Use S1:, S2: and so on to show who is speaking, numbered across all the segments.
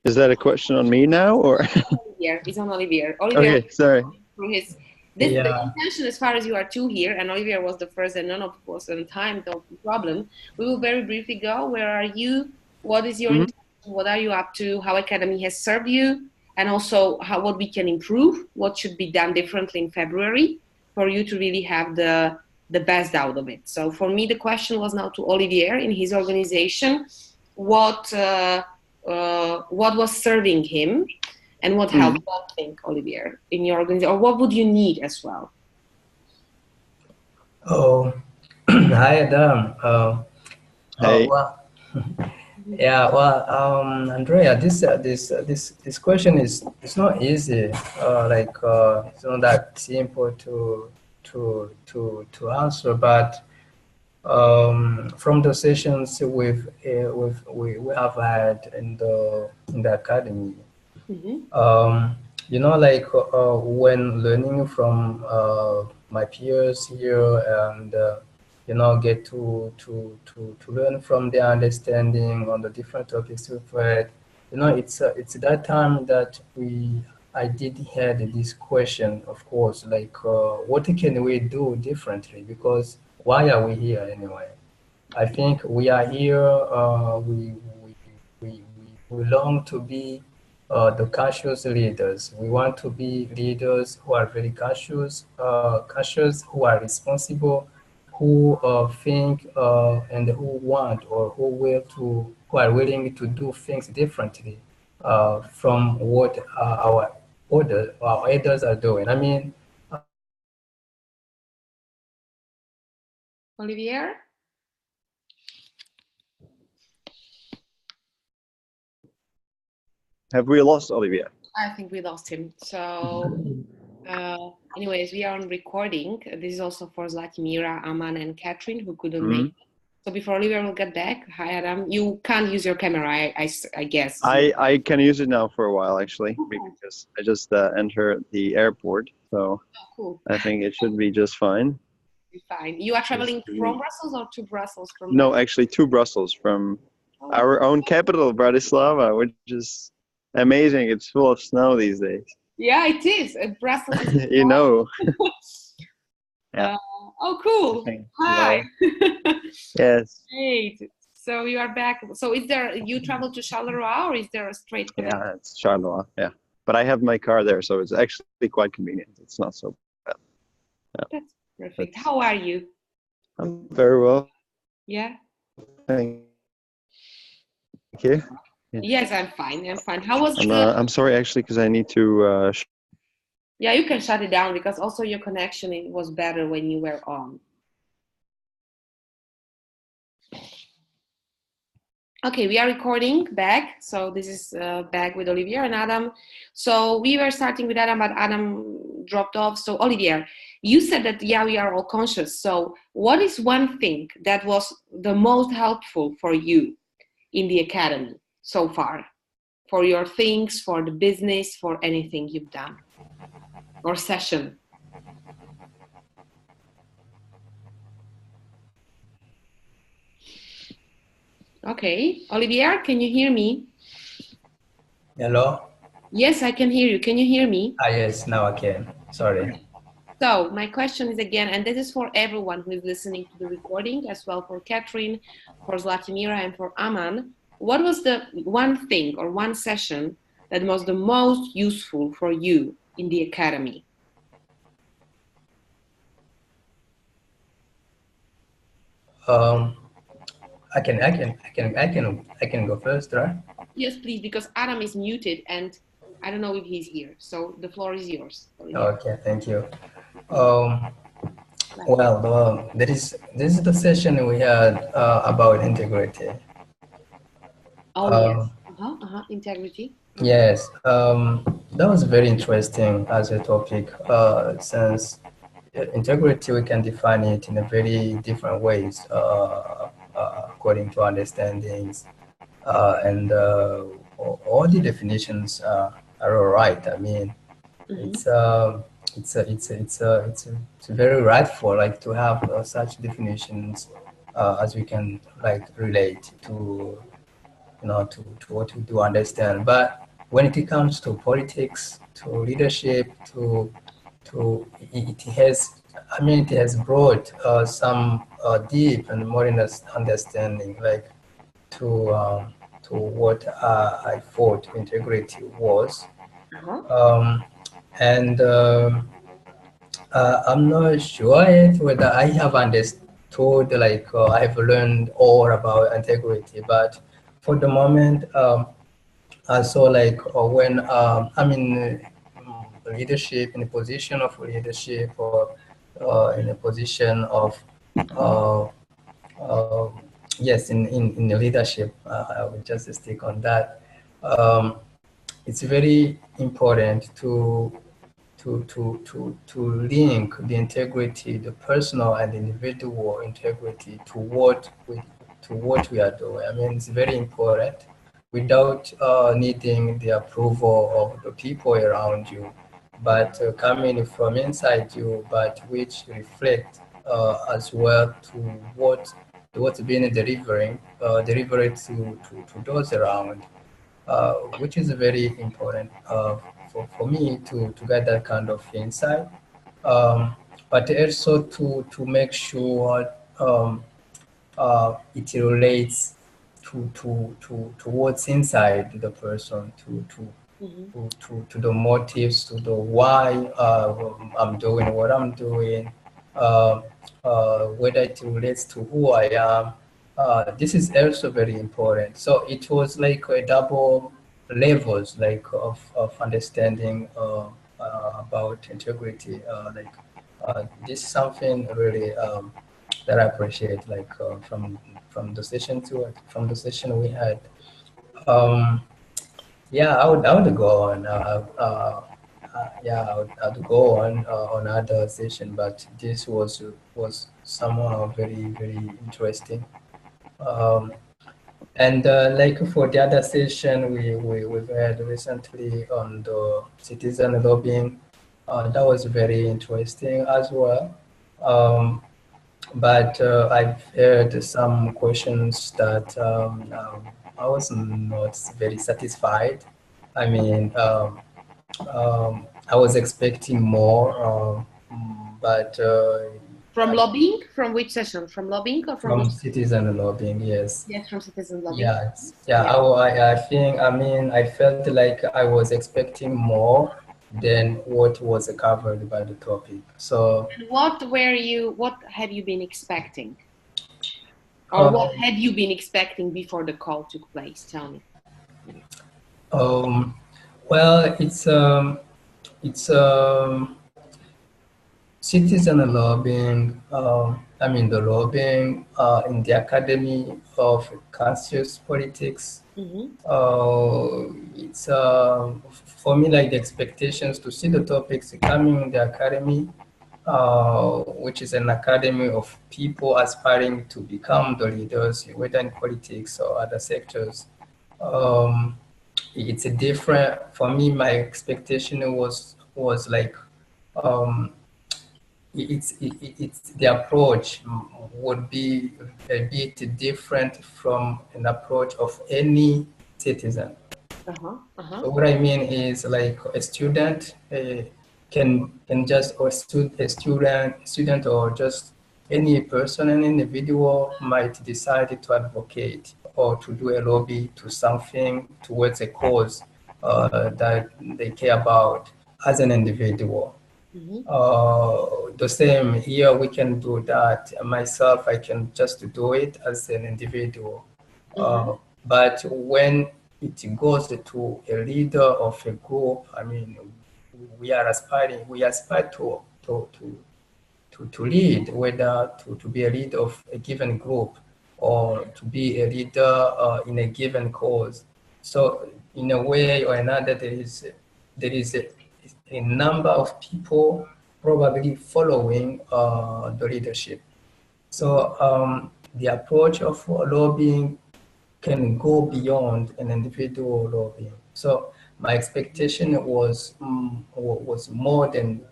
S1: Is that a question on me now, or?
S2: Olivier. It's on Olivier. Olivier,
S1: Okay, sorry.
S2: through his the
S3: Yeah.
S2: intention, as far as you are two here, and Olivier was the first, and none of was on time. No problem. We will very briefly go. Where are you? What is your
S1: Mhm.
S2: intention? What are you up to? How Academy has served you, and also how what we can improve. What should be done differently in February for you to really have the best out of it. So for me, the question was now to Olivier in his organization. What was serving him and what helped
S1: Mhm.
S2: you think, Olivier, in your organization, or what would you need as well?
S3: Oh, hi Adam. Oh
S1: Hey.
S3: well, yeah. Well, Andrea, this question is it's not easy. It's not that simple to answer. But from the sessions we have had in the academy,
S2: Mm-hmm.
S3: um, when learning from my peers here and get to learn from their understanding on the different topics we've read. It's that time that we I did had this question, of course, what can we do differently? Because why are we here anyway? I think we are here. We long to be the cautious leaders. We want to be leaders who are very cautious, who are responsible, who think and who want or who are willing to do things differently from what our elders are doing. I mean,
S2: Olivier?
S1: Have we lost Olivia?
S2: I think we lost him. So, anyways, we are on recording. This is also for Zlatimira, Aman, and Catherine who couldn't make
S1: Mhm.
S2: it. So before Olivier will get back, hi Adam. You can't use your camera, I guess.
S1: I can use it now for a while actually
S2: Oh,
S1: because I just entered the airport, so
S2: cool.
S1: I think it should be just fine.
S2: Fine. You are
S1: Just
S2: traveling
S1: give
S2: from
S1: me.
S2: Brussels or to Brussels from
S1: No,
S2: Brussels?
S1: actually, to Brussels from
S2: Oh,
S1: our own capital, Bratislava, which is amazing. It's full of snow these days.
S2: yeah, it is. Brussels is.
S1: You know. Yeah,
S2: Uh, oh,
S1: I
S2: cool.
S1: think.
S2: Hi.
S1: Well, yes.
S2: Great. So you are back. So is there, you travel to Charleroi or is there a straight connection?
S1: Yeah, it's Charleroi. Yeah, but I have my car there, so it's actually quite convenient. It's not so bad. Yeah,
S2: That's perfect.
S1: but
S2: How are you?
S1: I'm very well,
S2: Yeah.
S1: thank you. Yeah.
S2: Yes, I'm fine. I'm fine. How was the,
S1: I'm sorry actually because I need to.
S2: yeah, you can shut it down because also your connection it was better when you were on. Okay, we are recording back. So this is back with Olivier and Adam. So we were starting with Adam, but Adam dropped off. So Olivier, you said that yeah, we are all conscious. So what is one thing that was the most helpful for you in the academy so far? For your things, for the business, for anything you've done or session? Okay, Olivier, can you hear me?
S3: hello.
S2: Yes, I can hear you. Can you hear me?
S3: Ah, yes, now I can. Sorry.
S2: So my question is again, and this is for everyone who is listening to the recording, as well for Catherine, for Zlatimira, and for Aman. What was the one thing or one session that was the most useful for you in the academy?
S3: Um, I can go first, right?
S2: Yes, please, because Adam is muted and I don't know if he's here. So the floor is yours, Olivier.
S3: Okay, thank you. Um, well, this is the session we had about integrity.
S2: Oh
S3: Um,
S2: yes. Integrity.
S3: yes, that was very interesting as a topic, since integrity we can define it in a very different ways, according to understandings, and all the definitions are all right. I mean,
S2: Mm-hmm.
S3: it's it's very rightful like to have such definitions as we can like relate to to what we do understand. But when it comes to politics, to leadership, it has, it has brought some deep and more understanding, like to what I thought integrity was. Um, and I'm not sure yet whether I have understood, like I've learned all about integrity, but for the moment, I saw like when I'm in leadership, in a position of leadership, or in a position of uh, uh, yes, in the leadership, I will just stick on that. It's very important to link the integrity, the personal and individual integrity to what we are doing. I mean, it's very important without needing the approval of the people around you, but coming from inside you, but which reflect as well to what's being delivered to those around, which is very important for me to get that kind of insight, but also to make sure it relates to what's inside the person, to the motives, to the why I'm doing what I'm doing, whether it relates to who I am. This is also very important. So it was like a double levels, like of understanding about integrity. This is something really that I appreciate, like from the from the session we had. Um, yeah, I would go on. Yeah, I would go on other session, but this was somehow very interesting. Um, and like for the other session we've had recently on the citizen lobbying, that was very interesting as well. But I've heard some questions that I was not very satisfied. I mean, I was expecting more, but
S2: From lobbying? From which session? From lobbying or from
S3: from citizen lobbying, yes.
S2: Yes, from citizen lobbying.
S3: Yeah, I think, I felt like I was expecting more than what was covered by the topic. So,
S2: And what have you been expecting? Or what had you been expecting before the call took place? Tell me.
S3: Well, it's citizen lobbying. The lobbying in the Academy of Conscious Politics. It's for me like the expectations to see the topics coming in the academy, which is an academy of people aspiring to become the leaders, whether in politics or other sectors. It's a different, for me, my expectation was like, it's the approach would be a bit different from an approach of any citizen. So what I mean is, like, a student can just, or a student or just any person, an individual might decide to advocate or to do a lobby to something towards a cause that they care about as an individual. The same here, we can do that. Myself, I can just do it as an individual. But when it goes to a leader of a group, we aspire to lead, whether to be a leader of a given group or to be a leader in a given cause. So in a way or another, there is a number of people probably following the leadership. So the approach of lobbying can go beyond an individual lobbying. So my expectation was more than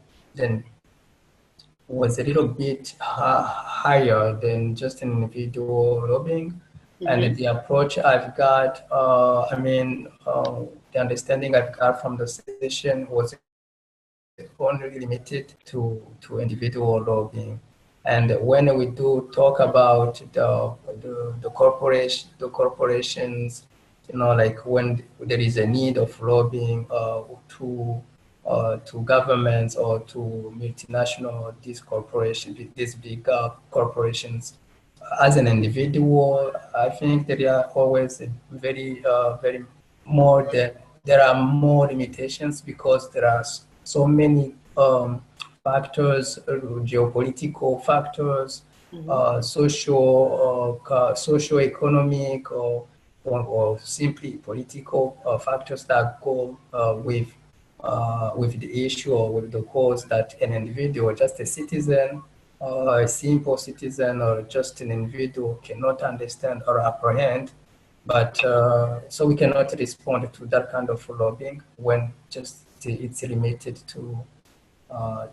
S3: was a little bit higher than just an individual lobbying. And the approach I've got, the understanding I've got from the session was only limited to individual lobbying. And when we do talk about the corporations, like when there is a need of lobbying to governments or to multinational, these big corporations, as an individual, I think there are always very more that there are more limitations because there are so many factors, geopolitical factors, socio-economic, or simply political factors that go with the issue or with the cause that an individual, just a citizen, a simple citizen, or just an individual cannot understand or apprehend. But so we cannot respond to that kind of lobbying when just it's limited to a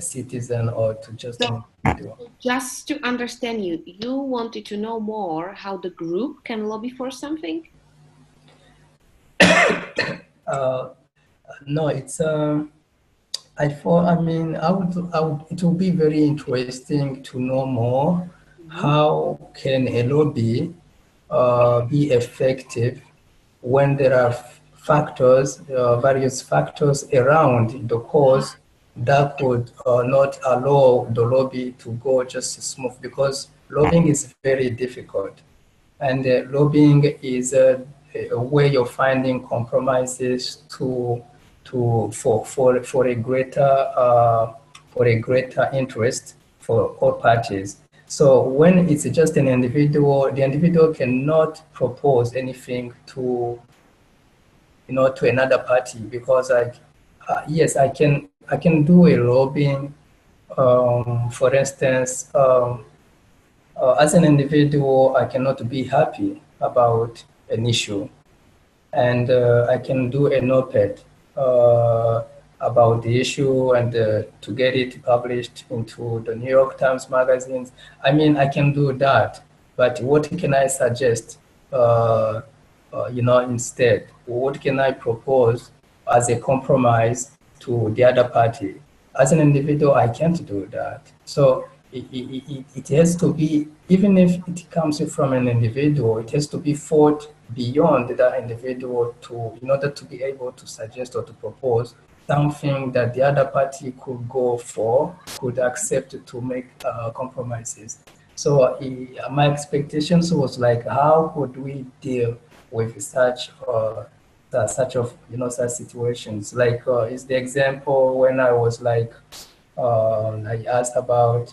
S3: citizen or to just an individual.
S2: Just to understand you, you wanted to know more how the group can lobby for something?
S3: No, it's it would be very interesting to know more how can a lobby be effective when there are various factors around the cause that could not allow the lobby to go just smooth, because lobbying is very difficult, and lobbying is a way of finding compromises for a greater interest for all parties. So when it's just an individual, the individual cannot propose anything to another party, because yes, I can do a lobbying, for instance, as an individual, I cannot be happy about an issue, and I can do an op-ed about the issue and to get it published into the New York Times magazines. I mean, I can do that, but what can I suggest? Instead, what can I propose as a compromise to the other party? As an individual, I can't do that. So it has to be, even if it comes from an individual, it has to be fought beyond that individual in order to be able to suggest or to propose something that the other party could go for, could accept to make compromises. So my expectations was like, how could we deal with such situations? Like is the example when I was like, I asked about,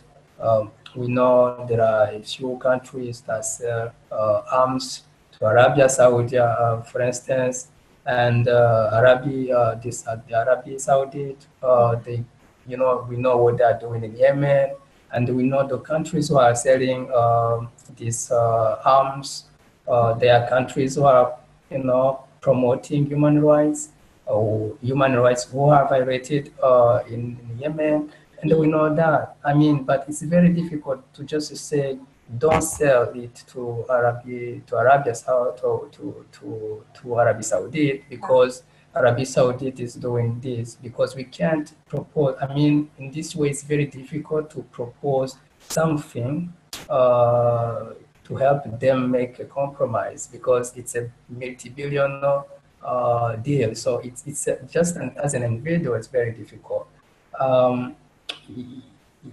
S3: we know there are a few countries that sell arms to Arabia Saudi, for instance, and the Arabia Saudi, we know what they are doing in Yemen, and we know the countries who are selling these arms. There are countries who are, promoting human rights, or human rights who are violated in Yemen, and we know that. I mean, but it's very difficult to just say, don't sell it to Arabia Saudi, to Arabia Saudi, because Arabia Saudi is doing this, because we can't propose. I mean, in this way, it's very difficult to propose something to help them make a compromise, because it's a multi-billion deal. So it's just as an individual, it's very difficult.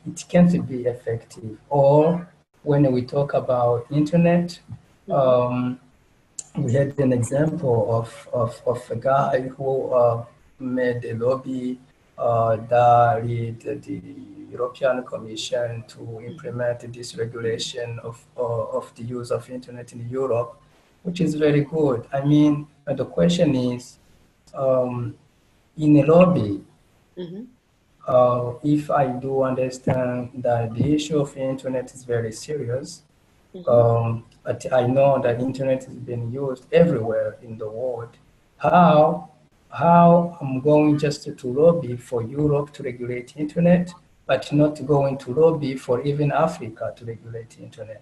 S3: It can't be effective. Or when we talk about internet, we had an example of a guy who made a lobby that led the European Commission to implement this regulation of the use of internet in Europe, which is very good. I mean, the question is, in a lobby, if I do understand that the issue of the internet is very serious, but I know that internet is being used everywhere in the world, how I'm going just to lobby for Europe to regulate internet, but not going to lobby for even Africa to regulate internet?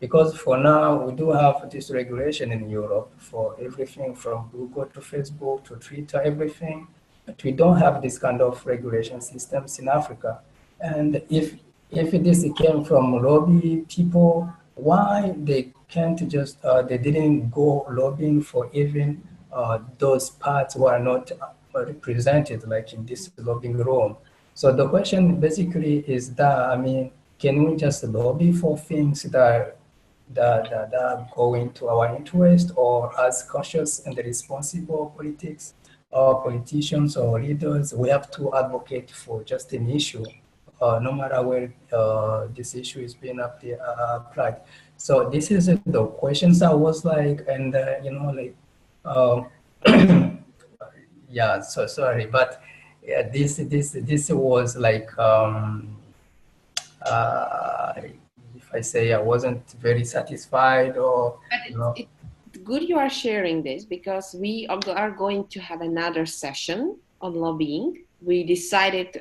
S3: because for now we do have this regulation in Europe for everything from Google to Facebook to Twitter, everything. But we don't have this kind of regulation systems in Africa. And if this came from lobby people, why they can't just they didn't go lobbying for even those parts who are not represented like in this lobbying room. So the question basically is that, I mean, can we just lobby for things that are going to our interest, or as conscious and responsible politicians or leaders, we have to advocate for just an issue, no matter where this issue is being applied. So this is the questions I was like, and like, yeah. So sorry, but yeah, this was like, if I say I wasn't very satisfied, or
S2: But it's good you are sharing this, because we are going to have another session on lobbying. We decided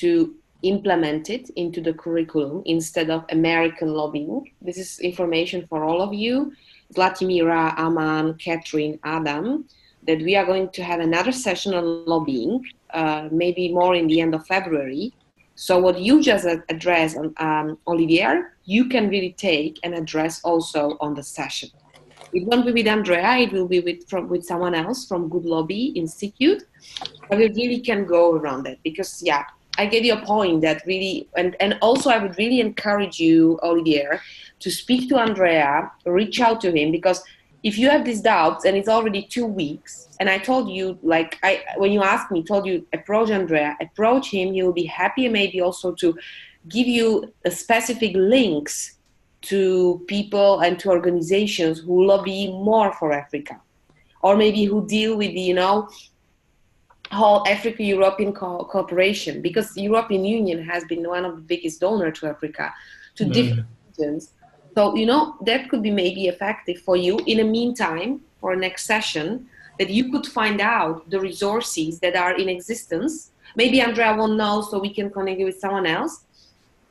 S2: to implement it into the curriculum instead of American lobbying. This is information for all of you, Zlatimira, Aman, Catherine, Adam, that we are going to have another session on lobbying, maybe more in the end of February. So what you just addressed, Olivier, you can really take and address also on the session. It won't be with Andrea, it will be with someone else from Good Lobby Institute, but we really can go around that, because yeah, I get your point that really, and also I would really encourage you, Olivier, to speak to Andrea, reach out to him, because if you have these doubts and it's already 2 weeks, and I told you, like, when you asked me, told you, approach Andrea, approach him, he will be happy, maybe also to give you specific links to people and to organizations who lobby more for Africa, or maybe who deal with the, whole Africa-European cooperation, because the European Union has been one of the biggest donors to Africa, to different regions. So, that could be maybe effective for you in the meantime, for next session, that you could find out the resources that are in existence. Maybe Andrea won't know, so we can connect you with someone else,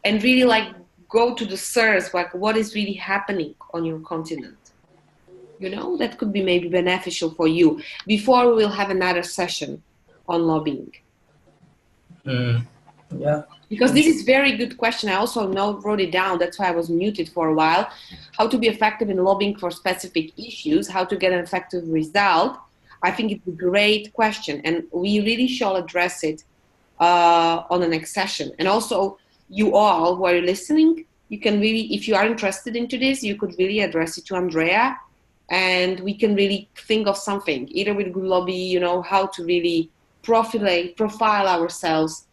S2: and really like go to the source, like what is really happening on your continent. That could be maybe beneficial for you before we will have another session on lobbying.
S3: Yeah.
S2: Because this is very good question. I also wrote it down. That's why I was muted for a while. How to be effective in lobbying for specific issues, how to get an effective result. I think it's a great question, and we really shall address it on the next session. And also, you all who are listening, you can really, if you are interested into this, you could really address it to Andrea, and we can really think of something, either with Good Lobby, how to really profile ourselves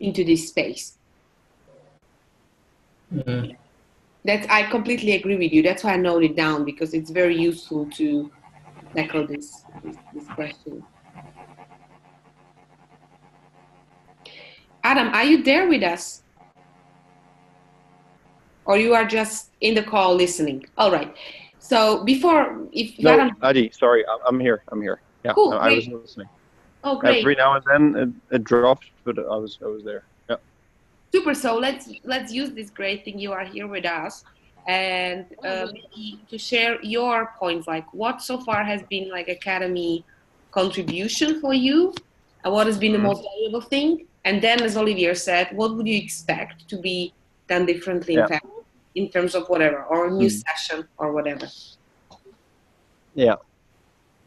S2: into this space. I completely agree with you. That's why I noted it down, because it's very useful to tackle this question. Adam, are you there with us? Or you are just in the call listening? All right. So
S1: no,
S2: Adam...
S1: Adi, sorry, I'm here. Yeah,
S2: cool,
S1: I was listening.
S2: Oh, great.
S1: Every now and then it dropped, but I was there. Yeah.
S2: Super. So let's use this great thing you are here with us, and maybe to share your points, like what so far has been like Academy contribution for you, and what has been the most valuable thing, and then, as Olivier said, what would you expect to be done differently in terms of whatever, or a new session or whatever.
S1: Yeah.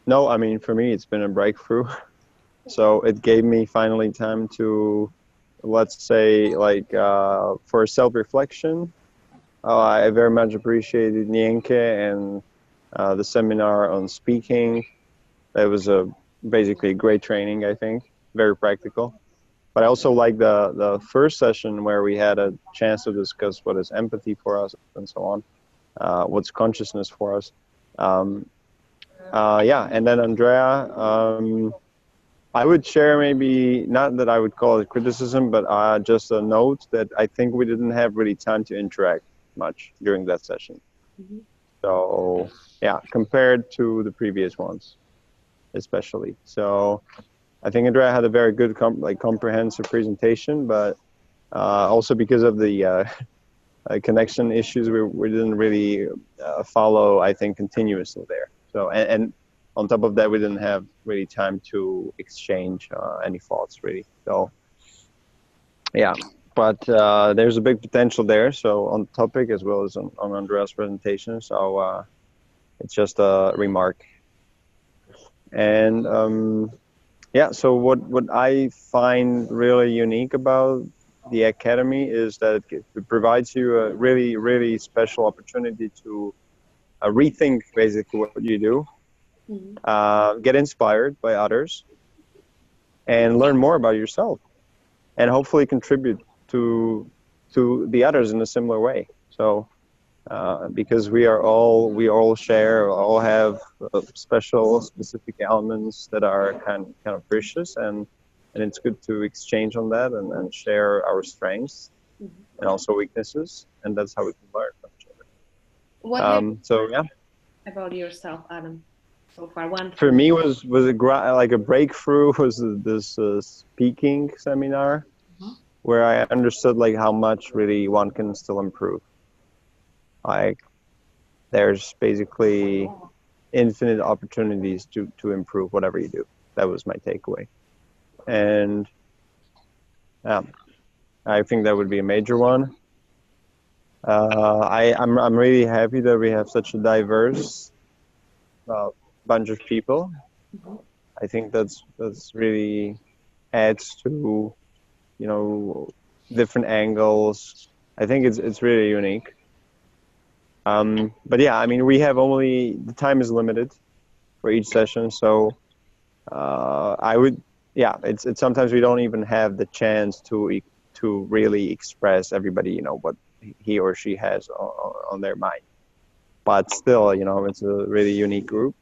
S1: No, I mean, for me, it's been a breakthrough. So it gave me finally time to, let's say, like, for self-reflection. I very much appreciated Nienke and the seminar on speaking. That was basically a great training, I think, very practical. But I also like the first session where we had a chance to discuss what is empathy for us and so on, what's consciousness for us. Yeah, and then Andrea, I would share maybe, not that I would call it criticism, but just a note that I think we didn't have really time to interact much during that session. Mm-hmm. So yeah, compared to the previous ones, especially. So I think Andrea had a very good comprehensive presentation, but also because of the connection issues. We didn't really follow, I think, continuously there. So and on top of that, we didn't have really time to exchange any thoughts really. So yeah, but there's a big potential there. So on topic as well as on Andreas' presentation. So it's just a remark. And yeah, so what I find really unique about the Academy is that it provides you a really, really special opportunity to rethink basically what you do, get inspired by others, and learn more about yourself, and hopefully contribute to the others in a similar way. So because we all share, all have specific elements that are kind of precious, and it's good to exchange on that and share our strengths and also weaknesses, and that's how we can learn from each other. So yeah.
S2: About yourself, Adam, so far?
S1: For me was like a breakthrough was this speaking seminar where I understood like how much really one can still improve. Like there's basically infinite opportunities to improve whatever you do. That was my takeaway. And I think that would be a major one. I'm really happy that we have such a diverse bunch of people. I think that's really adds to, you know, different angles. I think it's really unique. But yeah, I mean, we have only, the time is limited for each session, so it's sometimes we don't even have the chance to really express everybody, you know, what he or she has on their mind. But still, you know, it's a really unique group,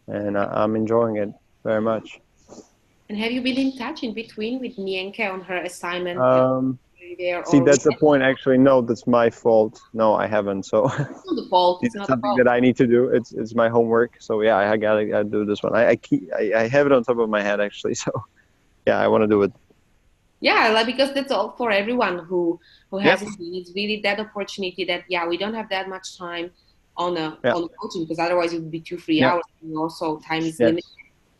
S1: and I'm enjoying it very much.
S2: And have you been in touch in between with Nienke on her assignment?
S1: See, that's the point. Actually, no, that's my fault. No, I haven't. So
S2: it's not the fault. It's not
S1: something that I need to do. It's my homework. So yeah, I gotta do this one. I have it on top of my head actually. So yeah, I want to do it.
S2: Yeah, like, because that's all for everyone who has it. It's really that opportunity that we don't have that much time on a coaching, because otherwise it would be 2-3 hours. And also time is limited.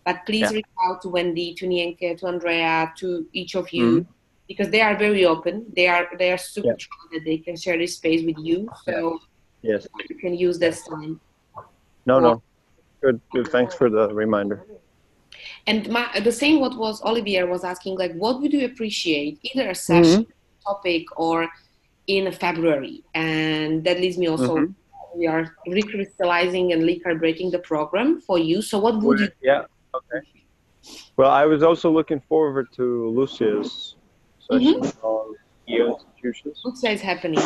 S2: But please reach out to Wendy, to Nienke, to Andrea, to each of you. Because they are very open. They are super proud that they can share this space with you. So you can use this time.
S1: No. Good. Thanks for the reminder.
S2: And the same what was Olivier was asking, like, what would you appreciate, either a session, topic, or in February? And that leads me also, we are recrystallizing and recalibrating the program for you. So what would you?
S1: Yeah. Okay. Well, I was also looking forward to Lucia's session on EU institutions.
S2: Lucia is happening.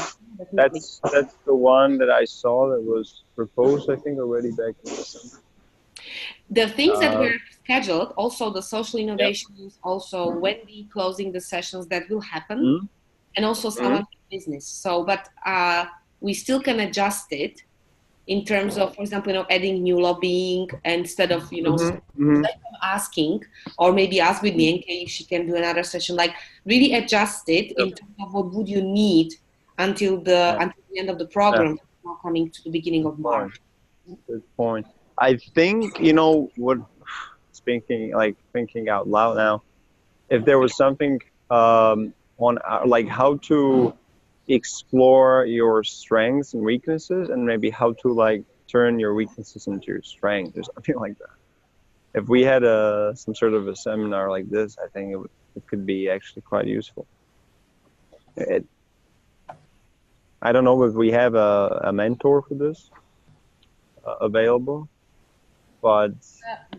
S1: That's the one that I saw that was proposed, I think, already back in December.
S2: The things that were scheduled, also the social innovations, also Wendy closing the sessions, that will happen, and also some of the business. So, but we still can adjust it in terms of, for example, adding new lobbying instead of, asking, or maybe ask with Nienke if she can do another session, like really adjust it in terms of what would you need until the end of the program, now coming to the beginning of March.
S1: Good point. I think, what, thinking out loud now, if there was something on like how to explore your strengths and weaknesses, and maybe how to like turn your weaknesses into your strengths or something like that. If we had some sort of a seminar like this, I think it could be actually quite useful. I don't know if we have a mentor for this available, but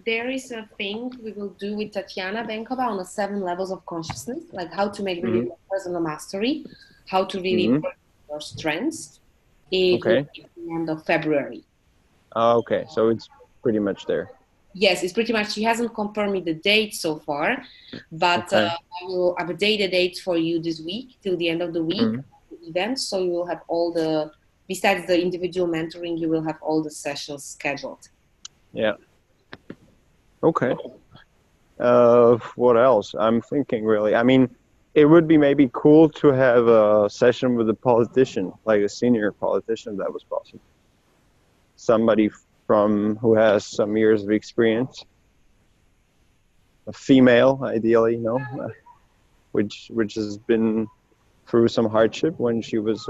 S2: there is a thing we will do with Tatiana Benkova on the 7 levels of consciousness, like how to make really personal mastery, how to really work your strengths at the end of February.
S1: Okay, so it's pretty much there.
S2: Yes, it's pretty much. She hasn't confirmed me the date so far, but I will update the dates for you this week till the end of the week, the events. So you will have all besides the individual mentoring, you will have all the sessions scheduled.
S1: Yeah. Okay. What else? I'm thinking really. I mean, it would be maybe cool to have a session with a politician, like a senior politician, if that was possible. Somebody who has some years of experience, a female, ideally, which has been through some hardship when she was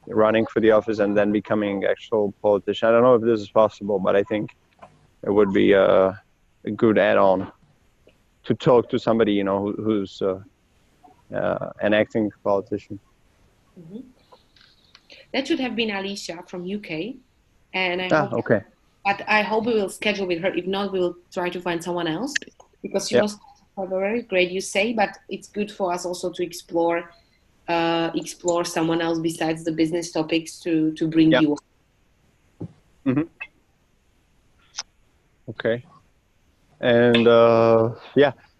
S1: running for the office and then becoming an actual politician. I don't know if this is possible, but I think it would be a good add-on to talk to somebody, who's an acting politician.
S2: Mm-hmm. That should have been Alicia from UK, and I hope.
S1: Okay.
S2: But I hope we will schedule with her. If not, we will try to find someone else because she was very great. You say, but it's good for us also to explore someone else besides the business topics to bring you on.
S1: Mm-hmm. Okay. And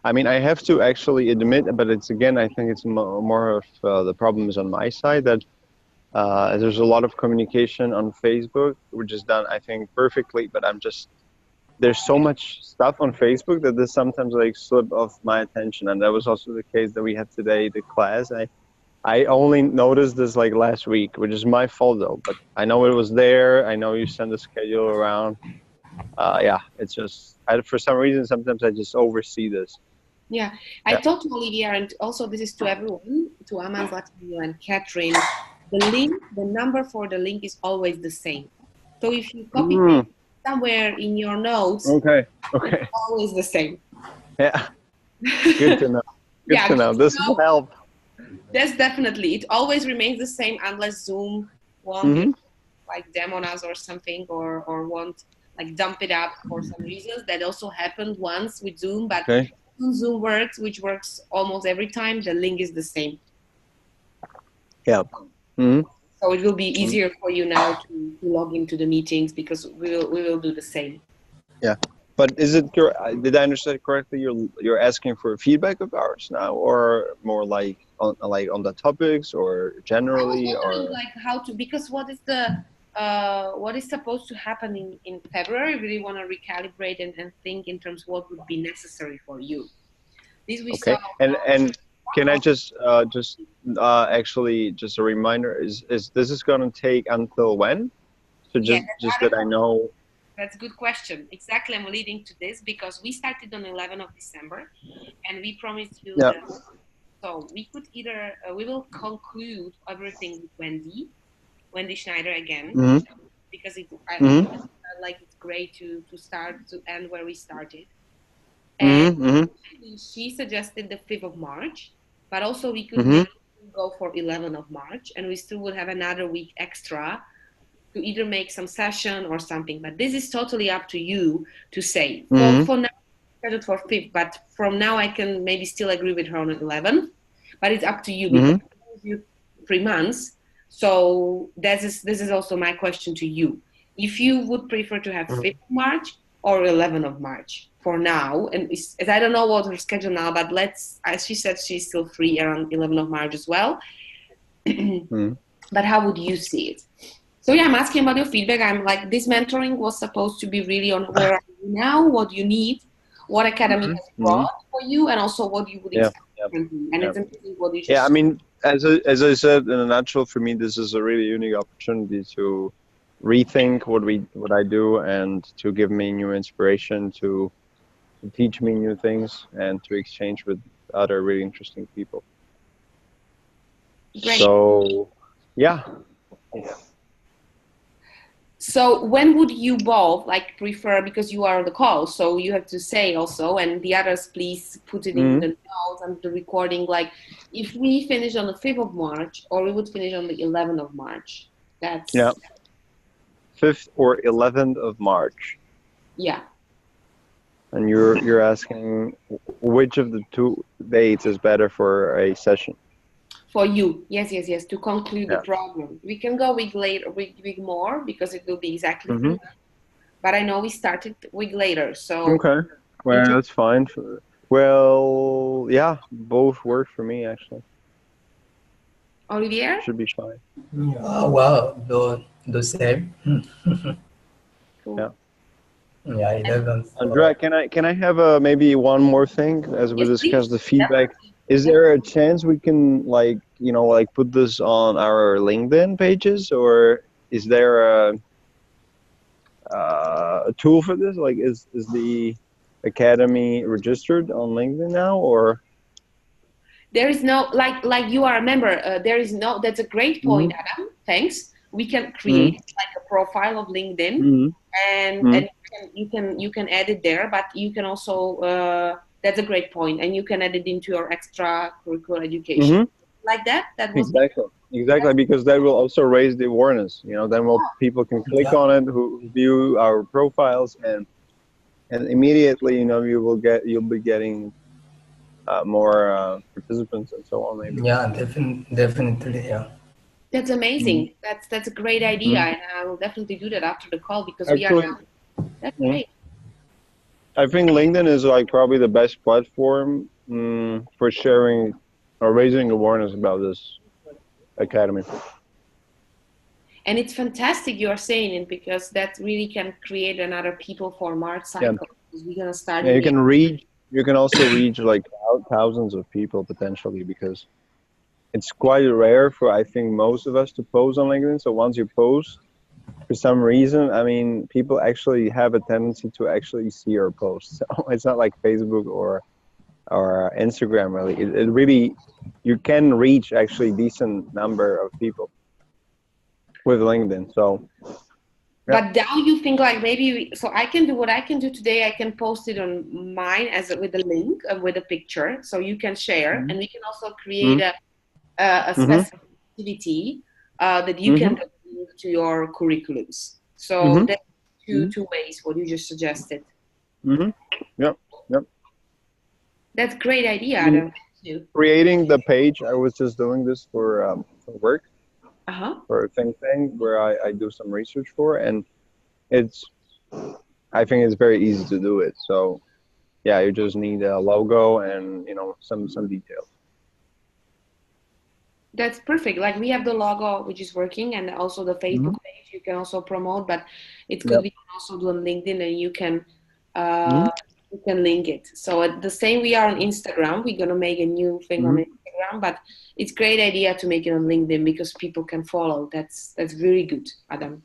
S1: I mean, I have to actually admit, but I think it's more of the problems on my side that there's a lot of communication on Facebook, which is done, I think, perfectly, but there's so much stuff on Facebook that this sometimes slip off my attention. And that was also the case that we had today, the class. I only noticed this last week, which is my fault though, but I know it was there. I know you sent the schedule around. It's just, for some reason, sometimes I just oversee this.
S2: Yeah, I talked to Olivia, and also this is to everyone, to Aman, Zlatibor, and Catherine. The number for the link is always the same. So if you copy it somewhere in your notes, it's always the same.
S1: Yeah, good to know. Good to know. This will help.
S2: That's definitely. It always remains the same unless Zoom won't demon us or something, or won't dump it up for some reasons. That also happened once with Zoom, but Zoom works, which works almost every time. The link is the same.
S1: Yeah. Mm-hmm.
S2: So it will be easier for you now to log into the meetings because we will do the same.
S1: Yeah, but did I understand correctly? You're asking for feedback of ours now, or more on the topics, or generally, or
S2: how to, because what is supposed to happen in February? We really want to recalibrate and think in terms of what would be necessary for you. This we saw.
S1: And can I just actually just a reminder, is this is going to take until when? So just that I know.
S2: That's a good question. Exactly, I'm leading to this because we started on 11th of December, and we promised you that. So we could either we will conclude everything with Wendy Schneider again, because it's great to start to end where we started. And she suggested the 5th of March, but also we could go for 11th of March, and we still would have another week extra to either make some session or something. But this is totally up to you to say. For now, scheduled for 5th, but from now I can maybe still agree with her on 11th. But it's up to you because it gives you 3 months. So this is also my question to you. If you would prefer to have 5th of March or 11th of March for now, and I don't know what her schedule now, but as she said, she's still free around 11th of March as well. But how would you see it? So I'm asking about your feedback. I'm this mentoring was supposed to be really on where are you now, what you need, what Academy has brought for you, and also what you would expect from me. And it's amazing what you just
S1: I mean, as I said, in a nutshell, for me, this is a really unique opportunity to rethink what I do and to give me new inspiration, to teach me new things, and to exchange with other really interesting people.
S2: Great.
S1: So, yeah.
S2: So when would you both prefer, because you are on the call, so you have to say also, and the others please put it in the notes and the recording, if we finish on the 5th of March or we would finish on the 11th of March. That's
S1: 5th or 11th of March.
S2: Yeah.
S1: And you're asking which of the two dates is better for a session?
S2: For you, yes, to conclude the program. We can go week more because it will be exactly 3 months. But I know we started week later, so.
S1: Okay, well, that's fine. Well, yeah, both work for me, actually.
S2: Olivier?
S1: Should be fine.
S3: Well, the same.
S2: Cool.
S1: Yeah.
S3: Yeah, 11th.
S1: Andrea, can I have maybe one more thing as we discuss the feedback? Is there a chance we can like, you know, like put this on our LinkedIn pages, or is there a tool for this? Like, is the academy registered on LinkedIn now, or?
S2: There is no, like you are a member, there is no, that's a great point,
S1: Mm-hmm.
S2: Adam. Thanks. We can create
S1: Mm-hmm.
S2: like a profile of LinkedIn,
S1: Mm-hmm.
S2: and you can add it there, but you can also, that's a great point, and you can add it into your extracurricular education.
S1: Mm-hmm.
S2: Like that? That was
S1: Exactly. Exactly, because that will also raise the awareness. You know, then people can click
S3: Yeah.
S1: on it, who view our profiles, and immediately, you know, you'll be getting more participants and so on, maybe.
S3: Yeah, definitely. Yeah.
S2: That's amazing. That's a great idea,
S1: Mm-hmm.
S2: and I will definitely do that after the call because we are
S1: Actually,
S2: now. That's
S1: mhm,
S2: great.
S1: I think LinkedIn is like probably the best platform for sharing or raising awareness about this academy.
S2: And it's fantastic you are saying it because that really can create another people for March
S1: Yeah,
S2: cycle. Because we're gonna start
S1: yeah.
S2: in the
S1: You can also reach like thousands of people potentially, because it's quite rare for, I think, most of us to post on LinkedIn. So once you post, for some reason, I mean, people actually have a tendency to actually see your posts. So it's not like Facebook or Instagram really. It really, you can reach actually decent number of people with LinkedIn. So yeah.
S2: But now you think like maybe so I can do what I can do today. I can post it on mine with a link with a picture, so you can share, and we can also create
S1: Mm-hmm.
S2: a
S1: Mm-hmm.
S2: specific activity that you
S1: Mm-hmm.
S2: can link to your curriculums. So
S1: Mm-hmm.
S2: that's two ways what you just suggested.
S1: Mm-hmm. Yep. Yep.
S2: That's a great idea,
S1: Mm,
S2: Adam. Thank you.
S1: creating the page, I was just doing this for work,
S2: Uh-huh.
S1: for a think tank where I do some research for, and it's, I think it's very easy to do it. So yeah, you just need a logo and, you know, some details.
S2: That's perfect. Like we have the logo, which is working, and also the
S1: Mm-hmm.
S2: Facebook page you can also promote. But it's good
S1: Yep.
S2: we can also do on LinkedIn, and
S1: Mm-hmm.
S2: you can link it. So at the same, we are on Instagram. We're gonna make a new thing on
S1: Mm-hmm.
S2: Instagram, but it's great idea to make it on LinkedIn because people can follow. That's really good, Adam.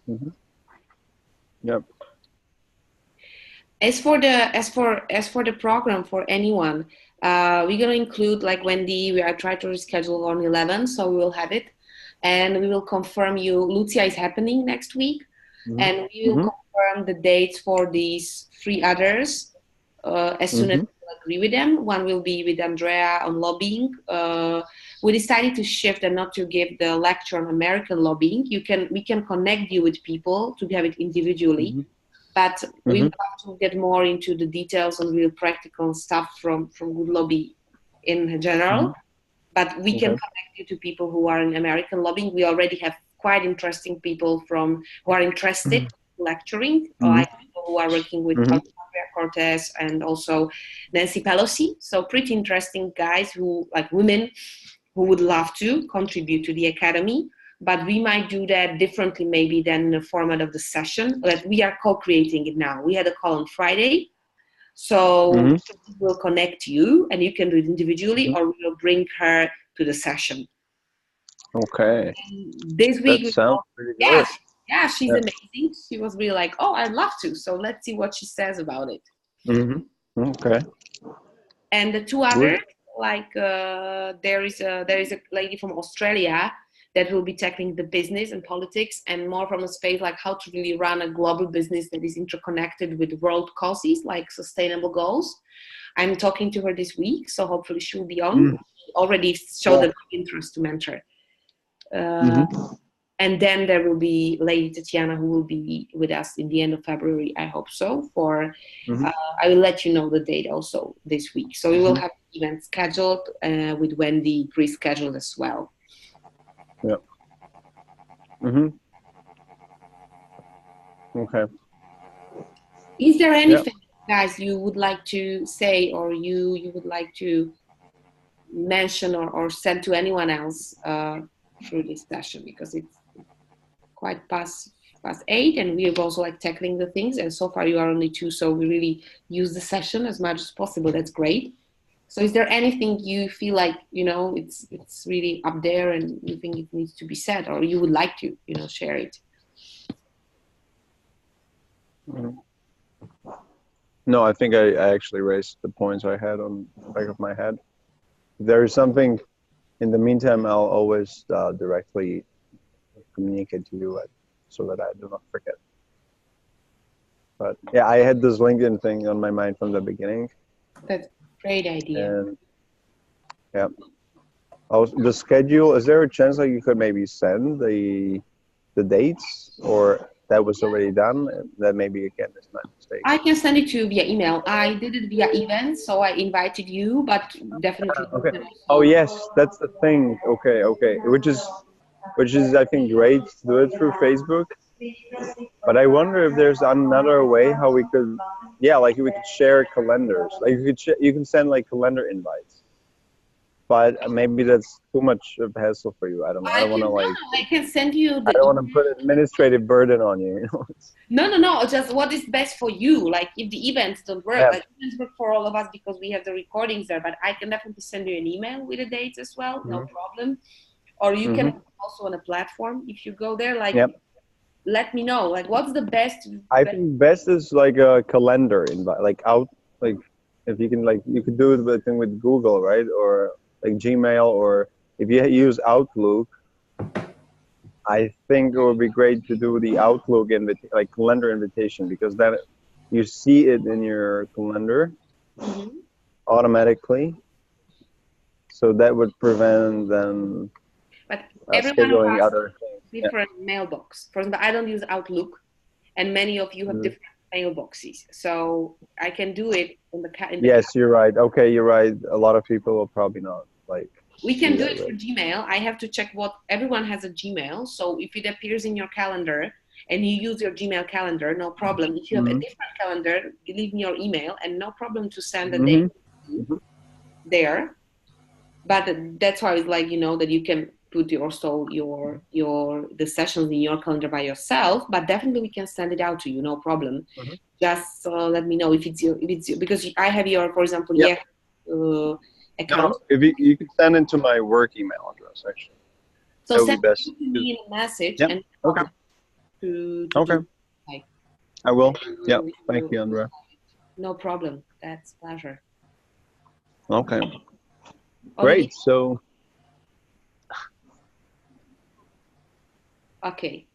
S1: Mm-hmm. Yep.
S2: As for the program for anyone, we're gonna include like Wendy. We are trying to reschedule on 11, so we will have it, and we will confirm you. Lucia is happening next week,
S1: Mm-hmm.
S2: and we will
S1: Mm-hmm.
S2: confirm the dates for these three others as soon as
S1: Mm-hmm.
S2: we agree with them. One will be with Andrea on lobbying. We decided to shift and not to give the lecture on American lobbying. We can connect you with people to have it individually, but we
S1: Mm-hmm.
S2: would love to get more into the details on real practical stuff from Good Lobby in
S1: Mm-hmm.
S2: general. But we can
S1: Okay.
S2: connect you to people who are in American lobbying. We already have quite interesting people who are interested in lecturing,
S1: Mm-hmm.
S2: like people who are working with
S1: Mm-hmm.
S2: Alexandria Cortez and also Nancy Pelosi. So pretty interesting guys who, like women, who would love to contribute to the academy. But we might do that differently maybe than in the format of the session. Like we are co-creating it now. We had a call on Friday. So
S1: Mm-hmm.
S2: we'll connect you and you can do it individually,
S1: Mm-hmm.
S2: or we'll bring her to the session.
S1: Okay.
S2: This week,
S1: That sounds pretty
S2: yeah,
S1: good.
S2: yeah, she's
S1: Yeah.
S2: amazing. She was really like, oh, I'd love to. So let's see what she says about it.
S1: Mm-hmm. Okay.
S2: And the two
S1: Good.
S2: others, like there is a lady from Australia that will be tackling the business and politics, and more from a space like how to really run a global business that is interconnected with world causes like sustainable goals. I'm talking to her this week, so hopefully she will be on.
S1: Mm.
S2: She already showed
S1: Yeah.
S2: an interest to mentor.
S1: Mm-hmm.
S2: And then there will be Lady Tatiana who will be with us in the end of February, I hope so.
S1: Mm-hmm.
S2: I will let you know the date also this week. So we will
S1: Mm-hmm.
S2: have an event scheduled with Wendy pre-scheduled as well.
S1: Yeah. Mm-hmm. Okay.
S2: Is there
S1: Yeah.
S2: anything, guys, you would like to say, or you would like to mention or send to anyone else through this session? Because it's quite past 8, and we're also like tackling the things. And so far, you are only 2, so we really use the session as much as possible. That's great. So is there anything you feel like, you know, it's really up there and you think it needs to be said, or you would like to, you know, share it?
S1: No, I think I actually raised the points I had on the back of my head. If there is something, in the meantime, I'll always directly communicate to you so that I do not forget. But yeah, I had this LinkedIn thing on my mind from the beginning.
S2: That's a great idea.
S1: And yeah, the schedule, is there a chance that you could maybe send the dates, or that was already done? That maybe again is my mistake.
S2: I can send it to you via email. I did it via event, so I invited you, but definitely.
S1: Okay. Oh yes, that's the thing. Okay, okay. Which is I think great to do it through Facebook. But I wonder if there's another way how we could, yeah, like we could share calendars. Like you can send like calendar invites. But maybe that's too much of a hassle for you. I don't know. I don't want to like.
S2: I can send you.
S1: I don't want to put administrative burden on you. You know?
S2: No. Just what is best for you. Like if the events don't work,
S1: yeah.
S2: like events work for all of us because we have the recordings there. But I can definitely send you an email with the dates as well. No problem. Or you can also on a platform if you go there. Like, let me know. Like, what's the best?
S1: I think best is like a calendar invite. Like if you can you could do the thing with Google, right? Or like Gmail, or if you use Outlook, I think it would be great to do the Outlook calendar invitation, because then you see it in your calendar automatically. So that would prevent then scheduling other things.
S2: Different mailbox. For example, I don't use Outlook, and many of you have different mailboxes. So I can do it in the
S1: yes, you're right. Okay, you're right. A lot of people will probably not like.
S2: We can do it for Gmail. I have to check everyone has a Gmail. So if it appears in your calendar and you use your Gmail calendar, no problem. If you have a different calendar, you leave me your email and no problem to send a date there. But that's why it's like, you know, that you can put the sessions in your calendar by yourself, but definitely we can send it out to you, no problem. Just let me know if it's your, because I have your, for example, account.
S1: No, if you could send it to my work email address, actually.
S2: So send it to me in a message. And
S1: okay. I will. Yeah. Thank you, Andrea.
S2: No problem. That's a pleasure.
S1: Okay. Great. So.
S2: Okay.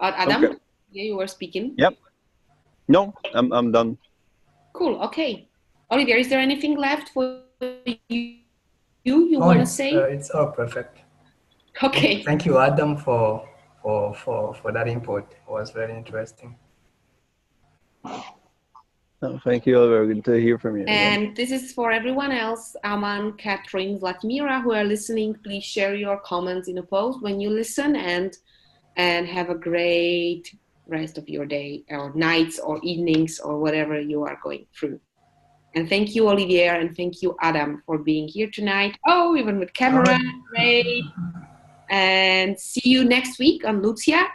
S2: Adam, you were speaking.
S1: Yep. No, I'm done.
S2: Cool. Okay. Olivier, is there anything left for you want to say?
S3: It's all perfect.
S2: Okay.
S3: Thank you, Adam, for that input. It was very interesting.
S1: Oh, thank you. Very good to hear from you.
S2: And this is for everyone else, Aman, Catherine, Vladimira, who are listening. Please share your comments in a post when you listen, and have a great rest of your day, or nights, or evenings, or whatever you are going through. And thank you, Olivier, and thank you, Adam, for being here tonight. Oh, even with camera, great. And see you next week on Lucia,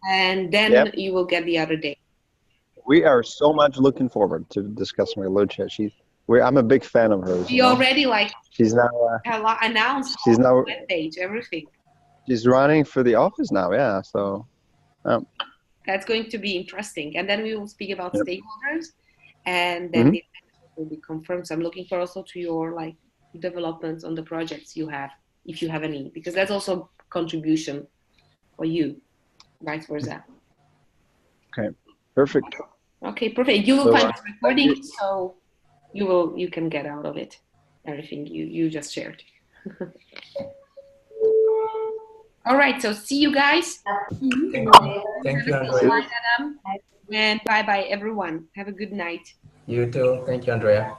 S2: and then you will get the other day.
S1: We are so much looking forward to discussing with Lucia. I'm a big fan of hers.
S2: She already
S1: she's now
S2: announced.
S1: She's now
S2: web page, everything.
S1: She's running for the office now. Yeah, so.
S2: That's going to be interesting, and then we will speak about stakeholders, and then the will be confirmed. So I'm looking for also to your developments on the projects you have, if you have any, because that's also contribution for you, vice versa.
S1: Okay, perfect.
S2: Okay, perfect. You will find the recording, so you can get out of it everything you just shared. All right, so see you guys.
S3: Thank you, Andrea.
S2: And bye-bye, everyone. Have a good night.
S3: You too. Thank you, Andrea.